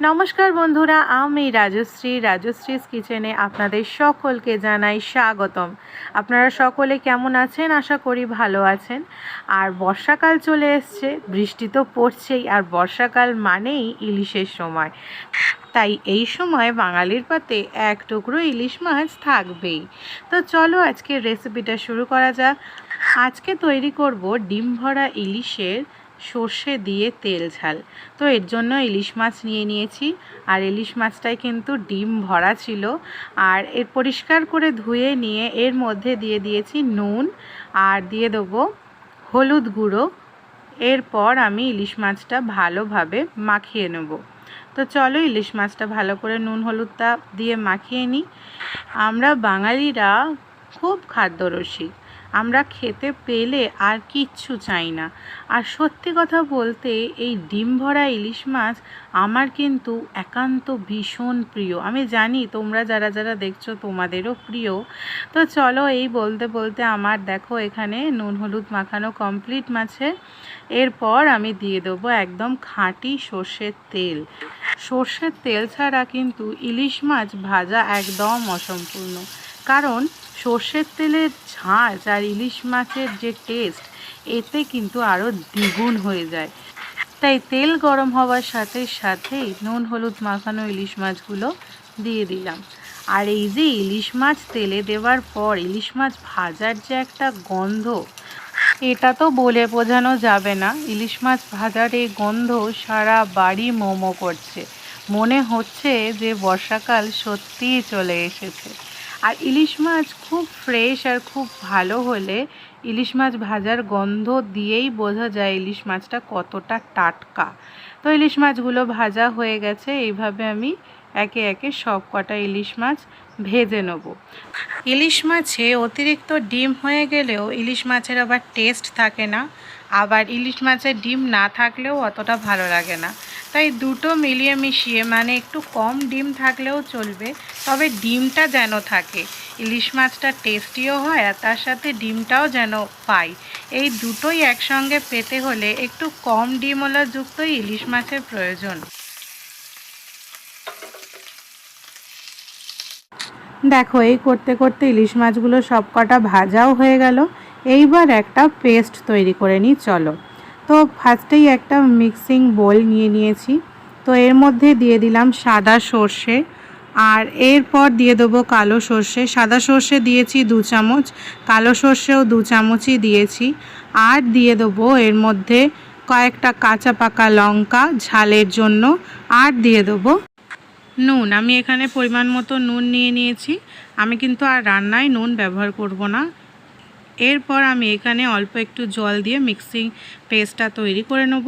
নমস্কার বন্ধুরা, আমি রাজশ্রীস কিচেনে আপনাদের সকলকে জানাই স্বাগতম। আপনারা সকলে কেমন আছেন? আশা করি ভালো আছেন। আর বর্ষাকাল চলে এসছে, বৃষ্টি তো পড়ছেই, আর বর্ষাকাল মানেই ইলিশের সময়। তাই এই সময় বাঙালির পাতে এক টুকরো ইলিশ মাছ থাকবেই। তো চলো আজকের রেসিপিটা শুরু করা যাক। আজকে তৈরি করব ডিম ভরা ইলিশের সর্ষে দিয়ে তেল ঝাল। তো এর জন্য ইলিশ মাছ নিয়ে নিয়েছি, আর ইলিশ মাছটাই কিন্তু ডিম ভরা ছিল। আর এর পরিষ্কার করে ধুয়ে নিয়ে এর মধ্যে দিয়ে দিয়েছি নুন, আর দিয়ে দেবো হলুদ গুঁড়ো। এরপর আমি ইলিশ মাছটা ভালোভাবে মাখিয়ে নেব। তো চলো ইলিশ মাছটা ভালো করে নুন হলুদটা দিয়ে মাখিয়ে নিই। আমরা বাঙালিরা খুব খাদ্যরসিক, আমরা খেতে পেলে আর কিচ্ছু চাই না। আর সত্যি কথা বলতে এই ডিম ভরা ইলিশ মাছ আমার কিন্তু একান্ত ভীষণ প্রিয়। আমি জানি তোমরা যারা যারা দেখছো তোমাদেরও প্রিয়। তো চলো এই বলতে বলতে আমার দেখো এখানে নুন হলুদ মাখানো কমপ্লিট মাছে। এরপর আমি দিয়ে দেবো একদম খাঁটি সর্ষের তেল। সর্ষের তেল ছাড়া কিন্তু ইলিশ মাছ ভাজা একদম অসম্পূর্ণ, কারণ সর্ষের তেলের ঝাঁঝ আর ইলিশ মাছের যে টেস্ট, এতে কিন্তু আরও দ্বিগুণ হয়ে যায়। তাই তেল গরম হওয়ার সাথে সাথেই নুন হলুদ মাখানো ইলিশ মাছগুলো দিয়ে দিলাম। আর এই যে ইলিশ মাছ তেলে দেওয়ার পর ইলিশ মাছ ভাজার যে একটা গন্ধ, এটা তো বলে বোঝানো যাবে না। ইলিশ মাছ ভাজার এই গন্ধ সারা বাড়ি মোমো করছে। মনে হচ্ছে যে বর্ষাকাল সত্যিই চলে এসেছে। আর ইলিশ মাছ খুব ফ্রেশ আর খুব ভালো হলে ইলিশ মাছ ভাজার গন্ধ দিয়েই বোঝা যায় ইলিশ মাছটা কতটা টাটকা। তো ইলিশ মাছগুলো ভাজা হয়ে গেছে। এইভাবে আমি একে একে সব কটা ইলিশ মাছ ভেজে নেব। ইলিশ মাছে অতিরিক্ত ডিম হয়ে গেলেও ইলিশ মাছের আবার টেস্ট থাকে না, আবার ইলিশ মাছের ডিম না থাকলেও অতটা ভালো লাগে না। তাই দুটো মিলিয়ে মিশিয়ে, মানে একটু কম ডিম থাকলেও চলবে, তবে ডিমটা যেন থাকে। ইলিশ মাছটা টেস্টিও হয় আর তার সাথে ডিমটাও যেন পাই। এই দুটোই একসঙ্গে পেতে হলে একটু কম ডিমওয়ালা যুক্তই ইলিশ মাছের প্রয়োজন। দেখো এই করতে করতে ইলিশ মাছগুলো সব কটা ভাজাও হয়ে গেল। এইবার একটা পেস্ট তৈরি করে নিই চলো। তো ফার্স্টেই একটা মিক্সিং বোল নিয়ে নিয়েছি। তো এর মধ্যে দিয়ে দিলাম সাদা সর্ষে, আর এরপর দিয়ে দেবো কালো সর্ষে। সাদা সর্ষে দিয়েছি 2 চামচ, কালো সর্ষেও 2 চামচই দিয়েছি। আর দিয়ে দেবো এর মধ্যে কয়েকটা কাঁচা পাকা লঙ্কা ঝালের জন্য, আর দিয়ে দেবো নুন। আমি এখানে পরিমাণ মতো নুন নিয়ে নিয়েছি। আমি কিন্তু আর রান্নায় নুন ব্যবহার করব না। এরপর আমি এখানে অল্প একটু জল দিয়ে মিক্সিং পেস্টটা তৈরি করে নেব।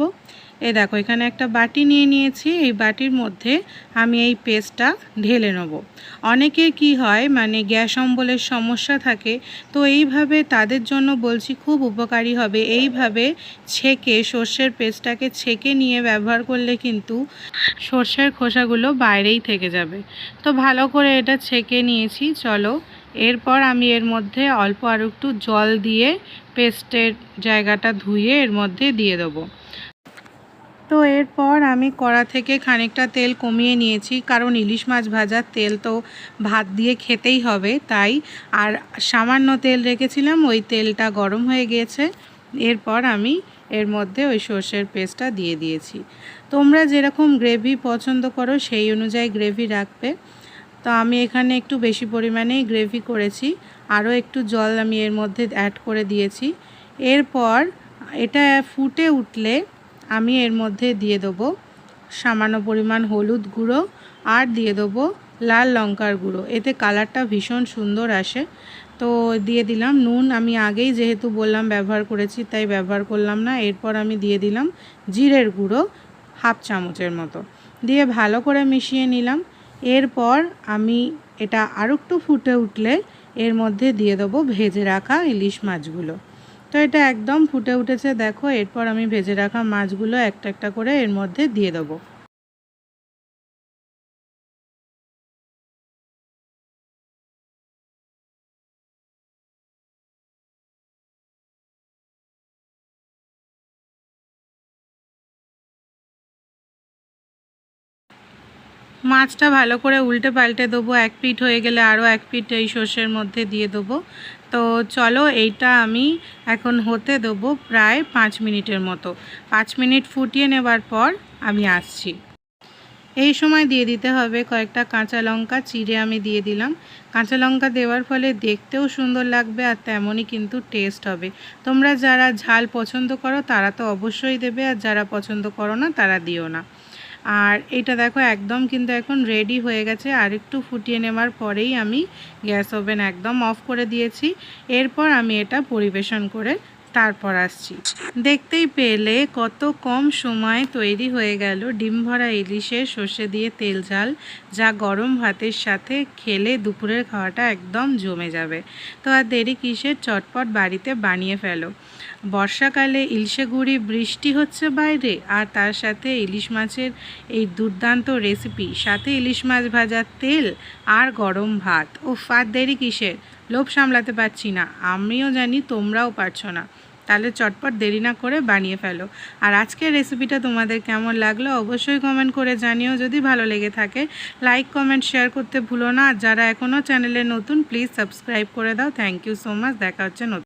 এই দেখো এখানে একটা বাটি নিয়ে নিয়েছি, এই বাটির মধ্যে আমি এই পেস্টটা ঢেলে নেব। অনেকের কি হয়, মানে গ্যাস অম্বলের সমস্যা থাকে, তো এইভাবে তাদের জন্য বলছি খুব উপকারী হবে। এইভাবে ছেঁকে সর্ষের পেস্টটাকে ছেঁকে নিয়ে ব্যবহার করলে কিন্তু সর্ষের খোসাগুলো বাইরেই থেকে যাবে। তো ভালো করে এটা ছেঁকে নিয়েছি। চলো এরপর আমি এর মধ্যে অল্প আর একটু জল দিয়ে পেস্টের জায়গাটা ধুয়ে এর মধ্যে দিয়ে দেবো। তো এরপর আমি কড়া থেকে খানিকটা তেল কমিয়ে নিয়েছি, কারণ ইলিশ মাছ ভাজার তেল তো ভাত দিয়ে খেতেই হবে, তাই। আর সামান্য তেল রেখেছিলাম, ওই তেলটা গরম হয়ে গিয়েছে। এরপর আমি এর মধ্যে ওই সর্ষের পেস্টটা দিয়ে দিয়েছি। তোমরা যেরকম গ্রেভি পছন্দ করো সেই অনুযায়ী গ্রেভি রাখবে। তো আমি এখানে একটু বেশি পরিমাণেই গ্রেভি করেছি, আরও একটু জল আমি এর মধ্যে অ্যাড করে দিয়েছি। এরপর এটা ফুটে উঠলে আমি এর মধ্যে দিয়ে দেবো সামান্য পরিমাণ হলুদ গুঁড়ো, আর দিয়ে দেবো লাল লঙ্কার গুঁড়ো। এতে কালারটা ভীষণ সুন্দর আসে। তো দিয়ে দিলাম নুন। আমি আগেই যেহেতু বললাম ব্যবহার করেছি, তাই ব্যবহার করলাম না। এরপর আমি দিয়ে দিলাম জিরের গুঁড়ো 1/2 চামচের মতো, দিয়ে ভালো করে মিশিয়ে নিলাম। এরপর আমি এটা আরও একটু ফুটে উঠলে এর মধ্যে দিয়ে দেবো ভেজে রাখা ইলিশ মাছগুলো। তো এটা একদম ফুটে উঠেছে দেখো। এরপর আমি ভেজে রাখা মাছগুলো একটা একটা করে এর মধ্যে দিয়ে দেবো। মাছটা ভালো করে উল্টে পাল্টে দেবো, এক পিঠ হয়ে গেলে আরও এক পিঠ এই সর্ষের মধ্যে দিয়ে দেবো। তো চলো এইটা আমি এখন হতে দেবো প্রায় 5 মিনিটের মতো। 5 মিনিট ফুটিয়ে নেবার পর আমি আসছি। এই সময় দিয়ে দিতে হবে কয়েকটা কাঁচা লঙ্কা চিড়ে আমি দিয়ে দিলাম। কাঁচা লঙ্কা দেওয়ার ফলে দেখতেও সুন্দর লাগবে আর তেমনই কিন্তু টেস্ট হবে। তোমরা যারা ঝাল পছন্দ করো তারা তো অবশ্যই দেবে, আর যারা পছন্দ করো না তারা দিও না। আর এটা দেখো একদম কিন্তু এখন রেডি হয়ে গেছে। আর একটু ফুটিয়ে নেওয়ার পরেই আমি গ্যাস ওভেন একদম অফ করে দিয়েছি। এরপর আমি এটা পরিবেশন করে তারপর আসছি। দেখতেই পেলে কত কম সময় তৈরি হয়ে গেল ডিম ভরা ইলিশের সর্ষে দিয়ে তেল ঝাল, যা গরম ভাতের সাথে খেলে দুপুরের খাওয়াটা একদম জমে যাবে। তো আর দেরি কিসের, চটপট বাড়িতে বানিয়ে ফেলো। বর্ষাকালে ইলশে গুঁড়ি বৃষ্টি হচ্ছে বাইরে, আর তার সাথে ইলিশ মাছের এই দুর্দান্ত রেসিপি, সাথে ইলিশ মাছ ভাজার তেল আর গরম ভাত। উফ, আর দেরি কিসের, লোভ সামলাতে পারছি না। আমিও জানি তোমরাও পারছো না। তাহলে চটপট দেরি না করে বানিয়ে ফেলো। আর আজকের রেসিপিটা তোমাদের কেমন লাগলো অবশ্যই কমেন্ট করে জানিও। যদি ভালো লেগে থাকে লাইক কমেন্ট শেয়ার করতে ভুলো না। আর যারা এখনও চ্যানেলে নতুন প্লিজ সাবস্ক্রাইব করে দাও। Thank you so much. দেখা হচ্ছে নতুন